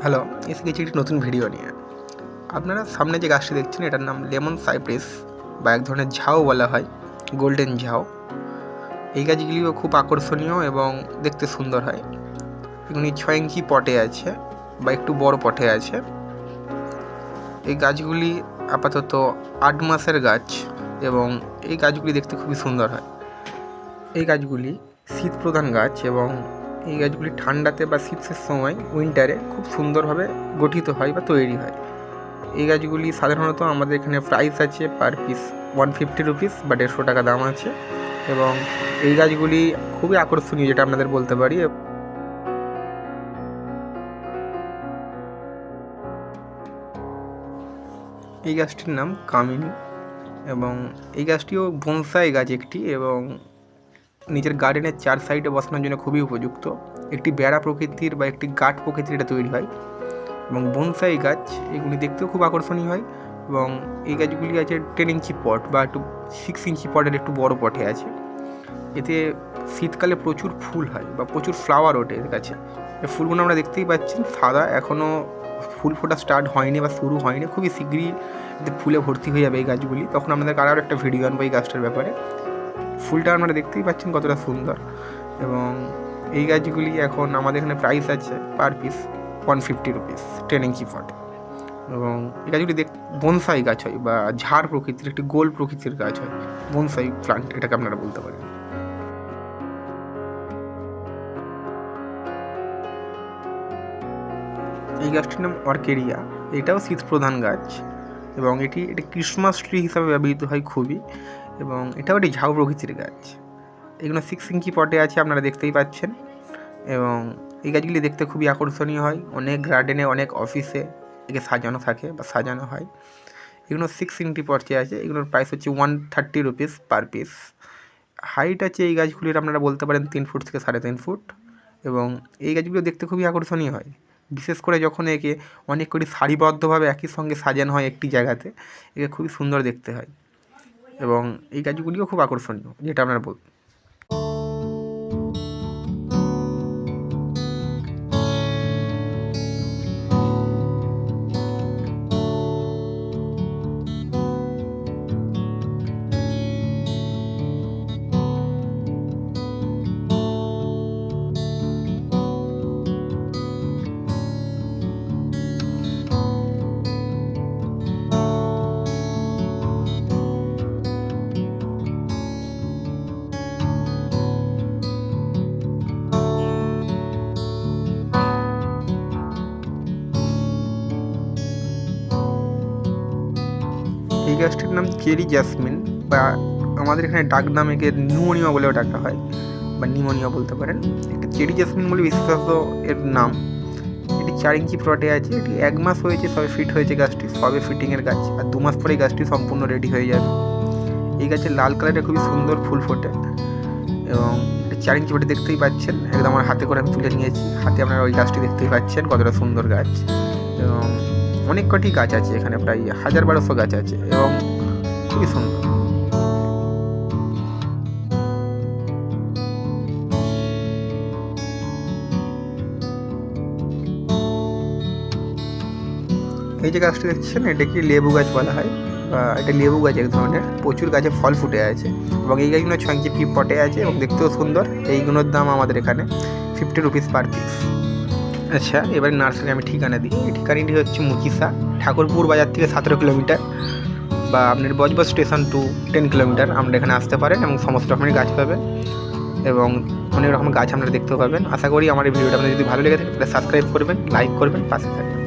Hello, এসে গেছি একটি নতুন ভিডিও নিয়ে। আপনারা সামনে যে গাছটি দেখছেন এটার নাম লেমন সাইপ্রেস বা এক ধরনের ঝাউ বলা হয়, গোল্ডেন ঝাউ। এই গাছগুলিও খুব আকর্ষণীয় এবং দেখতে সুন্দর হয়। এগুলি 6 ইঞ্চি পটে আছে বা একটু বড় পটে আছে। এই গাছগুলি আপাতত 8 মাসের গাছ এবং এই গাছগুলি দেখতে খুবই সুন্দর হয়। এই গাছগুলি শীত প্রধান গাছ এবং এই গাছগুলি ঠান্ডাতে বা শীতের সময় উইন্টারে খুব সুন্দরভাবে গঠিত হয় বা তৈরি হয়। এই গাছগুলি সাধারণত আমাদের এখানে প্রাইস আছে পার পিস 150 রুপিস বা 150 টাকা দাম আছে এবং এই গাছগুলি খুবই আকর্ষণীয়, যেটা আপনাদের বলতে পারি। এই গাছটির নাম কামিনী এবং এই গাছটিও বনসাই গাছ একটি এবং নিজের গার্ডেনের 4 সাইডে বসানোর জন্য খুবই উপযুক্ত। একটি বেড়া প্রকৃতির বা একটি গাঠ প্রকৃতির এটা তৈরি হয় এবং বনসাই গাছ এগুলি দেখতেও খুব আকর্ষণীয় হয় এবং এই গাছগুলি আছে 10 ইঞ্চি পট বা একটু 6 ইঞ্চি পটের একটু বড় পটে আছে। এতে শীতকালে প্রচুর ফুল হয় বা প্রচুর ফ্লাওয়ার ওঠে এর কাছে। এই ফুলগুলো আমরা দেখতেই পাচ্ছেন সাদা, এখনও ফুল ফোটা স্টার্ট হয়নি বা শুরু হয়নি, খুবই শীঘ্রই এতে ফুলে ভর্তি হয়ে যাবে এই গাছগুলি। তখন আমাদের আরও একটা ভিডিও আনবো এই গাছটার ব্যাপারে। ফুলটা আপনারা দেখতেই পাচ্ছেন কতটা সুন্দর এবং এই গাছগুলি এখন আমাদের এখানে প্রাইস আছে পার পিস 150 রুপিস 10 ইঞ্চি পট এবং এই গাছগুলি বনসাই গাছ হয় বা ঝাড় প্রকৃতির একটি গোল প্রকৃতির গাছ হয়, বনসাই প্লান্ট এটাকে আপনারা বলতে পারেন। এই গাছটির নাম অর্কেডিয়া। এটাও শীত প্রধান গাছ এবং এটি ক্রিসমাস ট্রি হিসাবে ব্যবহৃত হয় খুবই, এবং এটাও একটি ঝাউ প্রকৃতির গাছ। এগুলো 6 ইঞ্চি পটে আছে আপনারা দেখতেই পাচ্ছেন এবং এই গাছগুলি দেখতে খুবই আকর্ষণীয় হয়। অনেক গার্ডেনে অনেক অফিসে একে সাজানো থাকে বা সাজানো হয়। এগুলো 6 ইঞ্চি পটে আছে। এগুলোর প্রাইস হচ্ছে 130 রুপিস পার পিস। হাইট আছে এই গাছগুলির আপনারা বলতে পারেন 3 ফুট থেকে 3.5 ফুট এবং এই গাছগুলো দেখতে খুবই আকর্ষণীয় হয়, বিশেষ করে যখন একে অনেক করে সারিবদ্ধভাবে একই সঙ্গে সাজানো হয় একটি জায়গাতে, একে খুবই সুন্দর দেখতে হয় এবং এই গাছগুলিও খুব আকর্ষণীয়, যেটা আপনারা বলবেন। এই গাছটির নাম চেরি জ্যাসমিন বা আমাদের এখানে ডাক নাম একে নিউমোনিয়া বলেও ডাকা হয় বা নিউমোনিয়া বলতে পারেন। এটা চেরি জ্যাসমিন বলে বিশেষত এর নাম। এটি 4 ইঞ্চি প্লটে আছে। এটি 1 মাস হয়েছে, সবে ফিট হয়েছে গাছটি, সবে ফিটিংয়ের গাছ, আর 2 মাস পরে গাছটি সম্পূর্ণ রেডি হয়ে যাবে। এই গাছের লাল কালারের খুবই সুন্দর ফুল ফোটে এবং 4 ইঞ্চি পটে দেখতেই পাচ্ছেন, একদম আমার হাতে করে আমি তুলে নিয়েছি। হাতে আপনারা ওই গাছটি দেখতেই পাচ্ছেন কতটা সুন্দর গাছ এবং অনেক কটি গাছ আছে এখানে, প্রায় 1000-1200 গাছ আছে এবং খুবই সুন্দর। এই যে গাছটি দেখছেন এটাকে লেবু গাছ বলা হয় বা এটা লেবু গাছ এক ধরনের, প্রচুর গাছে ফল ফুটে আছে এবং এই গাছগুলো 6 ইঞ্চি পটে আছে এবং দেখতেও সুন্দর। এইগুলোর দাম আমাদের এখানে 50 রুপিস পার পিস। আচ্ছা, এবারে নার্সারি আমি ঠিকানা দিই। এই ঠিকানাটি হচ্ছে মুচিসা, ঠাকুরপুর বাজার থেকে 17 কিলোমিটার বা আপনার বজবজ স্টেশন টু 10 কিলোমিটার। আমরা এখানে আসতে পারেন এবং সমস্ত রকমের গাছ পাবেন এবং অনেক রকম গাছ আপনারা দেখতেও পাবেন। আশা করি আমার এই ভিডিওটা আপনাদের যদি ভালো লেগে থাকে তাহলে সাবস্ক্রাইব করবেন, লাইক করবেন, পাশে থাকবেন।